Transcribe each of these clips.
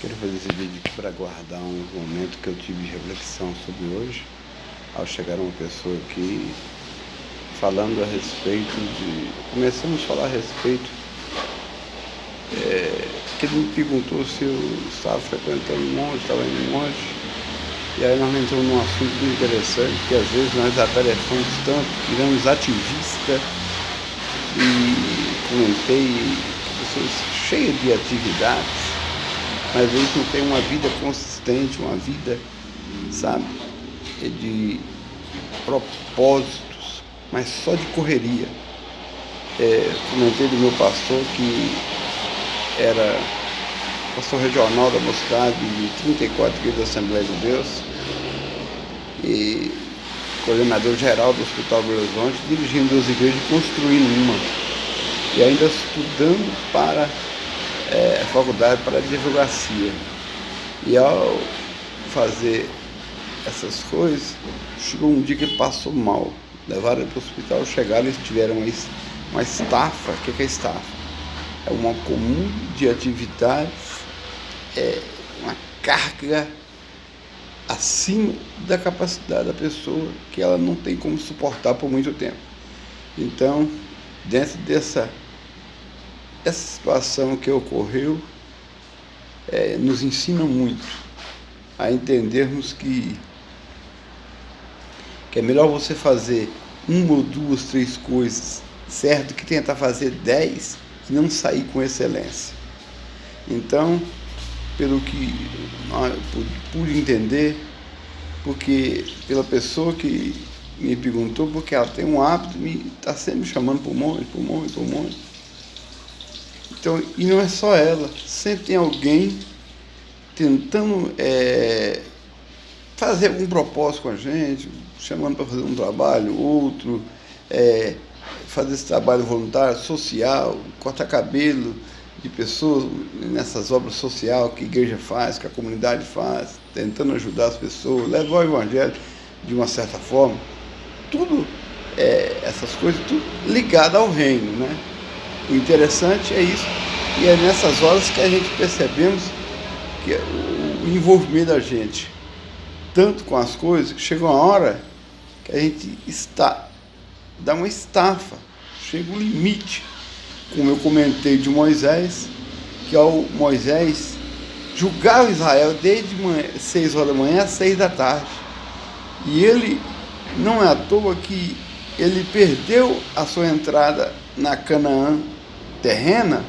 Quero fazer esse vídeo aqui para guardar um momento que eu tive de reflexão sobre hoje, ao chegar uma pessoa aqui falando a respeito de... Começamos a falar a respeito que ele me perguntou se eu estava frequentando um monte, estava indo um monte, e aí nós entramos num assunto muito interessante, que às vezes nós atarefamos tanto, viramos ativistas, e comentei pessoas cheias de atividades, mas a gente não tem uma vida consistente, uma vida, sabe, de propósitos, mas só de correria. Comentei do meu pastor, que era pastor regional da mocidade de 34 igrejas da Assembleia de Deus e coordenador geral do Hospital Belo Horizonte, dirigindo 2 igrejas e construindo uma, e ainda estudando para a faculdade para a advocacia. E ao fazer essas coisas, chegou um dia que ele passou mal, levaram ele para o hospital, chegaram e tiveram uma estafa. O que é estafa? É uma comum de atividades, uma carga acima da capacidade da pessoa, que ela não tem como suportar por muito tempo. Então, dentro dessa situação que ocorreu, nos ensina muito a entendermos que é melhor você fazer 1 ou 2, 3 coisas certo que tentar fazer 10 e não sair com excelência. Então, pelo que pude entender, porque pela pessoa que me perguntou, porque ela tem um hábito de estar sempre me chamando por um monte. Então, e não é só ela, sempre tem alguém tentando fazer algum propósito com a gente, chamando para fazer um trabalho, outro, fazer esse trabalho voluntário, social, cortar cabelo de pessoas nessas obras sociais que a igreja faz, que a comunidade faz, tentando ajudar as pessoas, levar o evangelho de uma certa forma. Tudo, essas coisas, tudo ligado ao reino, né? O interessante é isso, e é nessas horas que a gente percebemos que o envolvimento da gente, tanto com as coisas, que chega uma hora que a gente dá uma estafa, chega um limite, como eu comentei de Moisés, que ao Moisés julgar Israel desde 6 horas da manhã às 6 da tarde, e ele, não é à toa que ele perdeu a sua entrada na Canaã terrena,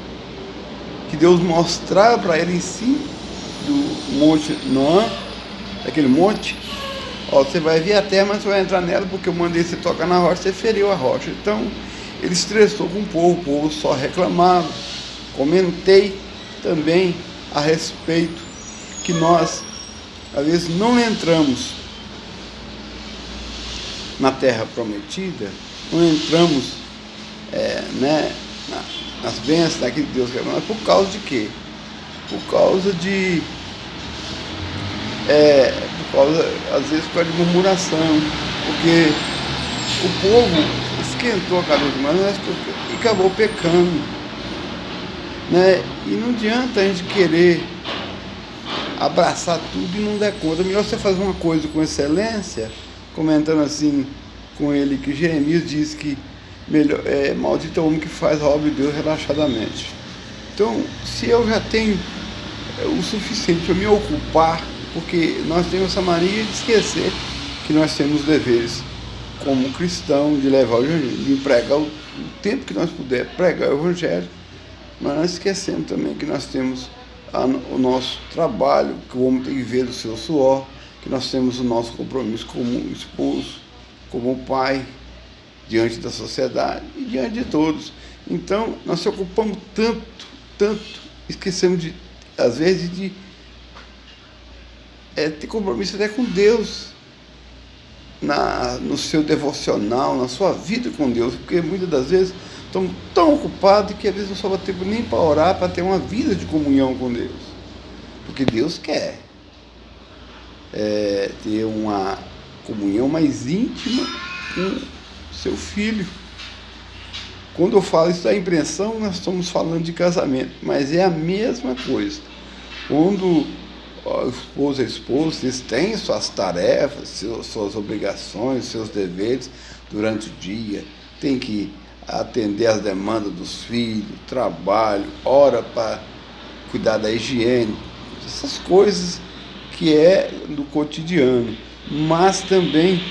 que Deus mostrava para ele em cima do monte Noã, daquele monte: você vai ver a terra, mas você vai entrar nela, porque eu mandei você tocar na rocha, você feriu a rocha. Então ele estressou com o povo só reclamava. Comentei também a respeito que nós às vezes não entramos na terra prometida, não entramos nas bênçãos daquilo que Deus quer, mas por causa de quê? Por causa, às vezes, por causa de murmuração, porque o povo esquentou a cabeça demais e acabou pecando, né? E não adianta a gente querer abraçar tudo e não der conta. É melhor você fazer uma coisa com excelência, comentando assim com ele que Jeremias diz que maldito é o homem que faz a obra de Deus relaxadamente. Então, se eu já tenho o suficiente para me ocupar, porque nós temos essa mania de esquecer que nós temos deveres como cristão, de levar o evangelho, de pregar o tempo que nós puder pregar o evangelho, mas nós esquecemos também que nós temos o nosso trabalho, que o homem tem que ver do seu suor, que nós temos o nosso compromisso como esposo, como pai, diante da sociedade e diante de todos. Então, nós se ocupamos tanto, esquecemos às vezes de ter compromisso até com Deus, no seu devocional, na sua vida com Deus, porque muitas das vezes estamos tão ocupados que às vezes não sobra tempo nem para orar, para ter uma vida de comunhão com Deus, porque Deus quer ter uma comunhão mais íntima com seu filho. Quando eu falo isso da impressão, nós estamos falando de casamento, mas é a mesma coisa. quando o esposo e a esposa, eles têm suas tarefas, suas obrigações, seus deveres durante o dia, tem que atender às demandas dos filhos, trabalho, hora para cuidar da higiene, essas coisas que é do cotidiano, mas também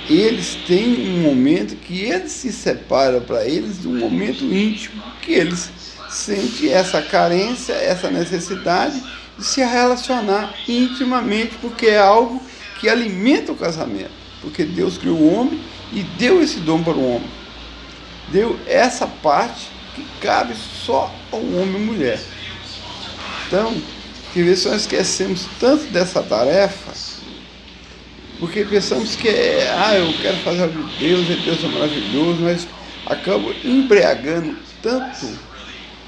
eles têm um momento que eles se separam para eles, um momento íntimo, que eles sentem essa carência, essa necessidade de se relacionar intimamente, porque é algo que alimenta o casamento, porque Deus criou o homem e deu esse dom para o homem, deu essa parte que cabe só ao homem e mulher. Então, que vezes nós esquecemos tanto dessa tarefa, porque pensamos que eu quero fazer algo de Deus é maravilhoso, mas acaba embriagando tanto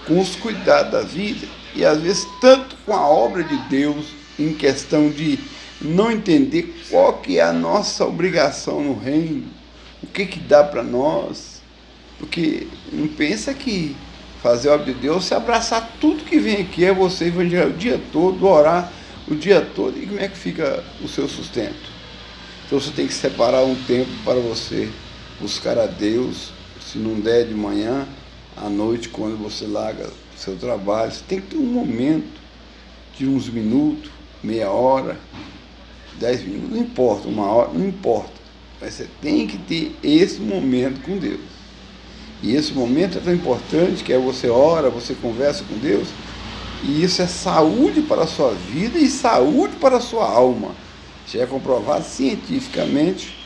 com os cuidados da vida e às vezes tanto com a obra de Deus, em questão de não entender qual que é a nossa obrigação no reino, o que dá para nós, porque não pensa que fazer a obra de Deus, se abraçar tudo que vem aqui, é você evangelizar o dia todo, orar o dia todo, e como é que fica o seu sustento? Então você tem que separar um tempo para você buscar a Deus, se não der de manhã, à noite, quando você larga o seu trabalho, você tem que ter um momento de uns minutos, meia hora, 10 minutos, não importa, uma hora, não importa, mas você tem que ter esse momento com Deus. E esse momento é tão importante, que é você ora, você conversa com Deus, e isso é saúde para a sua vida e saúde para a sua alma. Já é comprovado cientificamente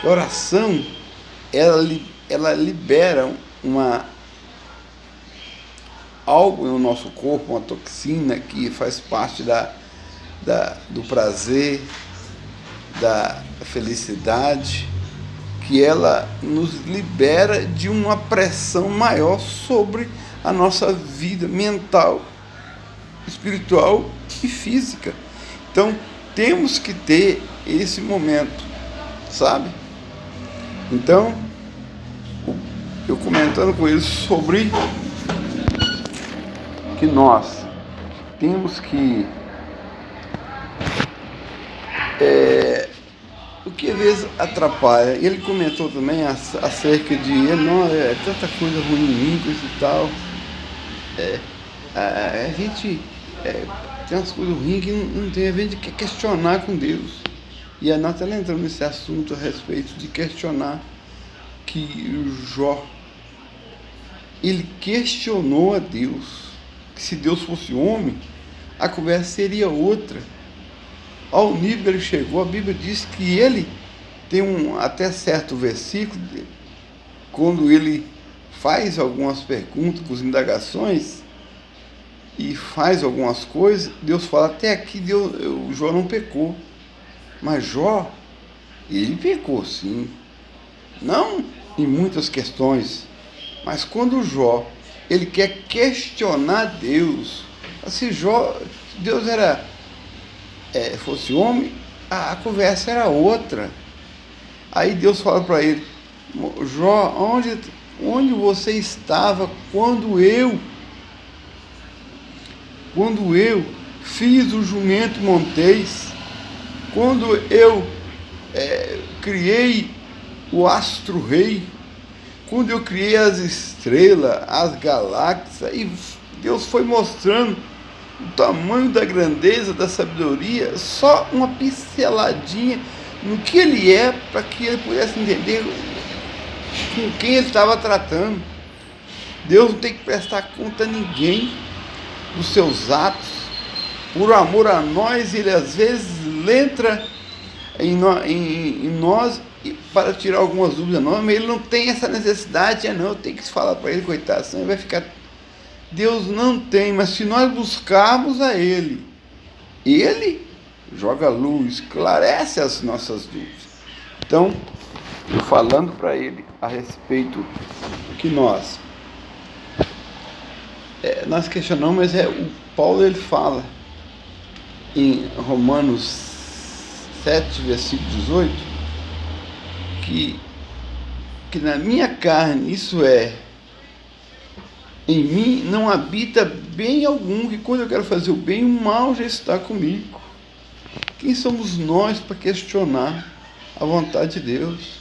que a oração, ela libera algo no nosso corpo, uma toxina que faz parte do prazer, da felicidade, que ela nos libera de uma pressão maior sobre a nossa vida mental, espiritual e física. Então, temos que ter esse momento, sabe? Então, eu comentando com eles sobre que nós temos que o que às vezes atrapalha. Ele comentou também acerca de não, tanta coisa ruim em mim, coisa e tal. A gente tem umas coisas ruins que não tem a ver de questionar com Deus. E a Nata entrou nesse assunto a respeito de questionar, que Jó, ele questionou a Deus, que se Deus fosse homem, a conversa seria outra. Ao nível que ele chegou, a Bíblia diz que ele tem até certo versículo, quando ele faz algumas perguntas, com indagações, e faz algumas coisas, Deus fala, até aqui o Jó não pecou. Mas Jó, ele pecou sim. Não em muitas questões, mas quando Jó, ele quer questionar Deus, se Deus fosse homem, a conversa era outra. Aí Deus fala para ele, Jó, onde você estava quando eu fiz o jumento montês, quando eu criei o astro-rei, quando eu criei as estrelas, as galáxias, e Deus foi mostrando o tamanho da grandeza, da sabedoria, só uma pinceladinha no que ele é, para que ele pudesse entender com quem ele estava tratando. Deus não tem que prestar conta a ninguém dos seus atos. Por amor a nós, ele às vezes entra em nós para tirar algumas dúvidas, não, mas ele não tem essa necessidade, não, eu tenho que falar para ele, coitado, senão ele vai ficar... Deus não tem, mas se nós buscarmos a ele joga luz, esclarece as nossas dúvidas. Então, eu falando para ele a respeito que nós questionamos, mas o Paulo ele fala em Romanos 7, versículo 18, que na minha carne, isso é, em mim não habita bem algum, que quando eu quero fazer o bem, o mal já está comigo. Quem somos nós para questionar a vontade de Deus?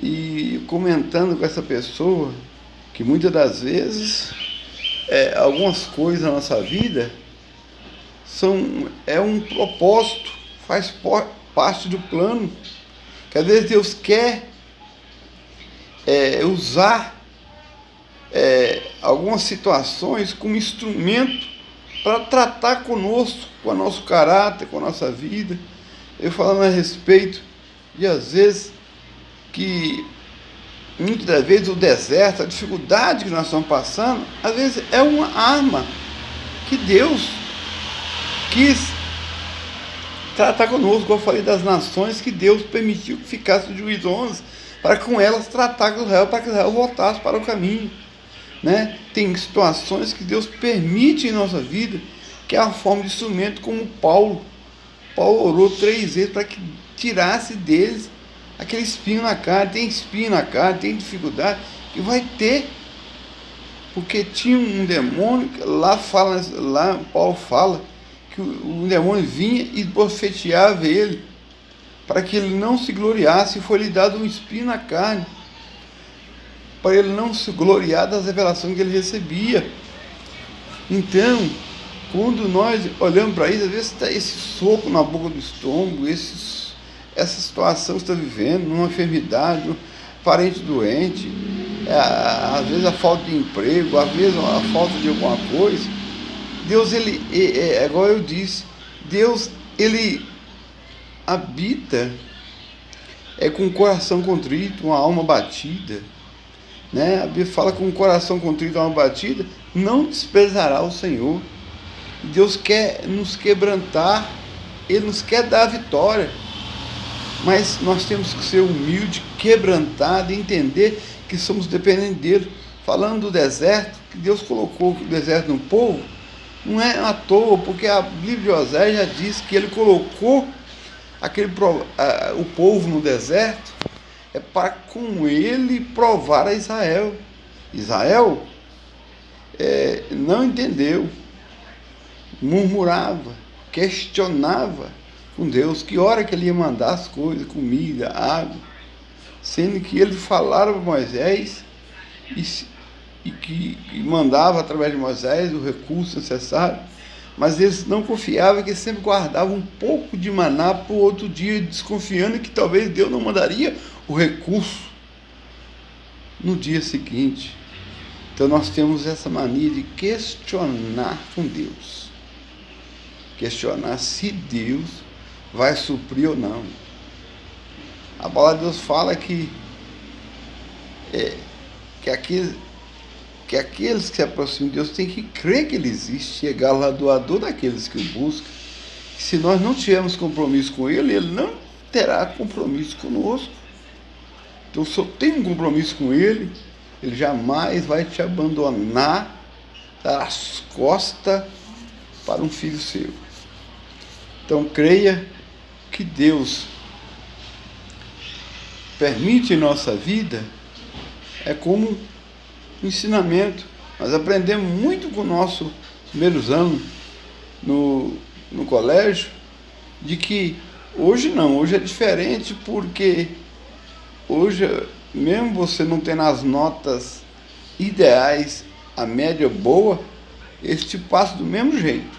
E comentando com essa pessoa, que muitas das vezes algumas coisas na nossa vida é um propósito, faz parte do plano, que às vezes Deus quer usar algumas situações como instrumento para tratar conosco, com o nosso caráter, com a nossa vida. Eu falando a respeito de, às vezes, que muitas das vezes o deserto, a dificuldade que nós estamos passando, às vezes é uma arma que Deus quis tratar conosco. Eu falei das nações que Deus permitiu que ficasse o juízo 11, para com elas tratar com Israel, para que Israel voltasse para o caminho. Né? Tem situações que Deus permite em nossa vida, que é a forma de instrumento, como Paulo. Paulo orou 3 vezes para que tirasse deles aquele espinho na carne. Tem espinho na carne, tem dificuldade, e vai ter, porque tinha um demônio, lá Paulo fala, que o demônio vinha e bofeteava ele, para que ele não se gloriasse, e foi lhe dado um espinho na carne, para ele não se gloriar das revelações que ele recebia. Então, quando nós olhamos para isso, às vezes está esse soco na boca do estômago, essa situação que está vivendo, numa enfermidade, um parente doente, às vezes a falta de emprego, às vezes a falta de alguma coisa. Deus, igual eu disse, Deus, ele habita com um coração contrito, uma alma batida. Né? A Bíblia fala que com um coração contrito, uma alma batida, não desprezará o Senhor. Deus quer nos quebrantar, Ele nos quer dar a vitória, mas nós temos que ser humildes, quebrantados, e entender que somos dependentes dEle. Falando do deserto, que Deus colocou o deserto no povo, não é à toa, porque a Bíblia de Oséias já diz que Ele colocou o povo no deserto, para com Ele provar a Israel. Israel não entendeu, murmurava, questionava com Deus, que hora que Ele ia mandar as coisas, comida, água, sendo que Ele falava para Moisés, e que mandava através de Moisés o recurso necessário, mas eles não confiavam, que sempre guardavam um pouco de maná para o outro dia, desconfiando que talvez Deus não mandaria o recurso no dia seguinte. Então nós temos essa mania de questionar com Deus, questionar se Deus vai suprir ou não. A palavra de Deus fala que aqueles que se aproximam de Deus têm que crer que Ele existe, chegar lá doador daqueles que o buscam. Se nós não tivermos compromisso com Ele, Ele não terá compromisso conosco. Então, se eu tenho um compromisso com Ele, Ele jamais vai te abandonar, dar as costas para um filho seu. Então, creia que Deus permite em nossa vida, como um ensinamento. Nós aprendemos muito com os nossos primeiros anos no colégio, de que hoje não, hoje é diferente, porque hoje, mesmo você não tendo as notas ideais, a média boa, eles te passam do mesmo jeito.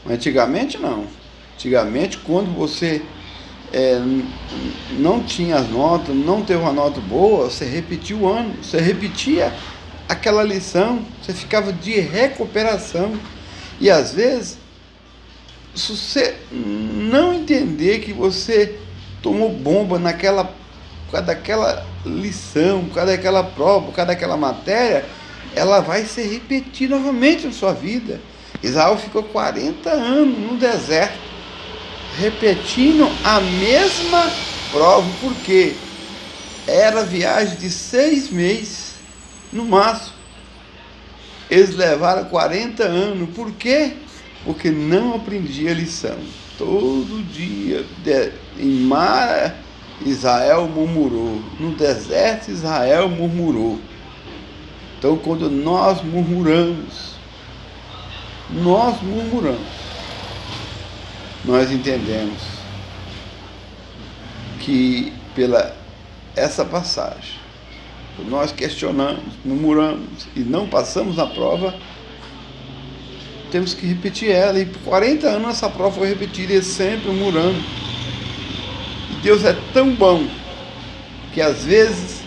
Mas antigamente não. Antigamente, quando você não tinha as notas, não teve uma nota boa, você repetia o ano, você repetia aquela lição, você ficava de recuperação. E às vezes, se você não entender que você tomou bomba por causa daquela lição, por causa daquela prova, por causa daquela matéria, ela vai se repetir novamente na sua vida. Israel ficou 40 anos no deserto, repetindo a mesma prova, porque era viagem de 6 meses, no máximo. Eles levaram 40 anos. Por quê? Porque não aprendia a lição. Todo dia, em mar, Israel murmurou. No deserto, Israel murmurou. Então, quando nós murmuramos, nós murmuramos. Nós entendemos que pela essa passagem, nós questionamos, murmuramos e não passamos na prova, temos que repetir ela. E por 40 anos essa prova foi repetida e sempre murmurando. E Deus é tão bom que às vezes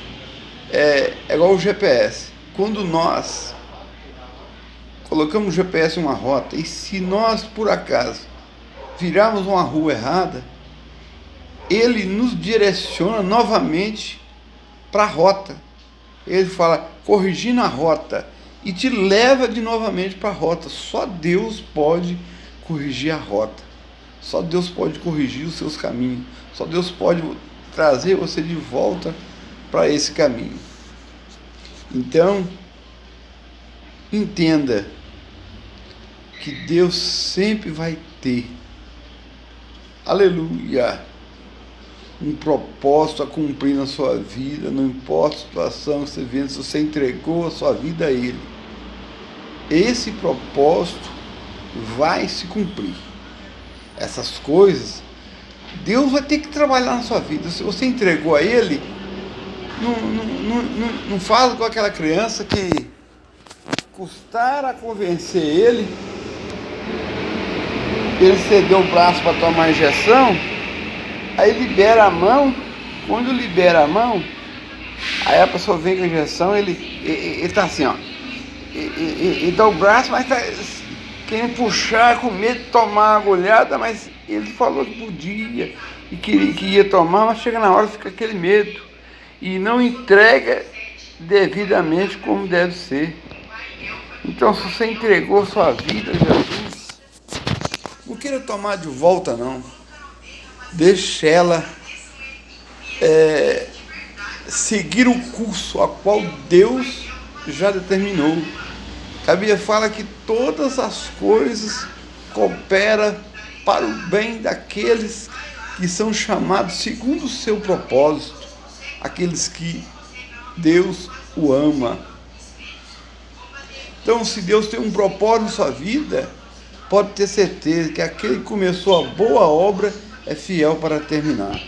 é igual o GPS. Quando nós colocamos o GPS em uma rota e se nós por acaso virarmos uma rua errada, ele nos direciona novamente para a rota. Ele fala, corrigindo a rota, e te leva de novamente para a rota. Só Deus pode corrigir a rota. Só Deus pode corrigir os seus caminhos. Só Deus pode trazer você de volta para esse caminho. Então, entenda que Deus sempre vai ter, aleluia, um propósito a cumprir na sua vida. Não importa a situação que você vê, se você entregou a sua vida a Ele, esse propósito vai se cumprir. Essas coisas, Deus vai ter que trabalhar na sua vida. Se você entregou a Ele, não fala com aquela criança que custar a convencer ele cedeu o braço para tomar a injeção. Aí libera a mão. Quando libera a mão, aí a pessoa vem com a injeção, ele tá assim, ó, e dá o braço, mas tá querendo puxar, com medo de tomar a agulhada, mas ele falou que podia e que ia tomar, mas chega na hora fica aquele medo e não entrega devidamente como deve ser. Então, se você entregou sua vida a Jesus, não queira tomar de volta, não. Deixe ela seguir o curso a qual Deus já determinou. A Bíblia fala que todas as coisas cooperam para o bem daqueles que são chamados segundo o seu propósito, aqueles que Deus o ama. Então, se Deus tem um propósito na sua vida, pode ter certeza que aquele que começou a boa obra é fiel para terminar.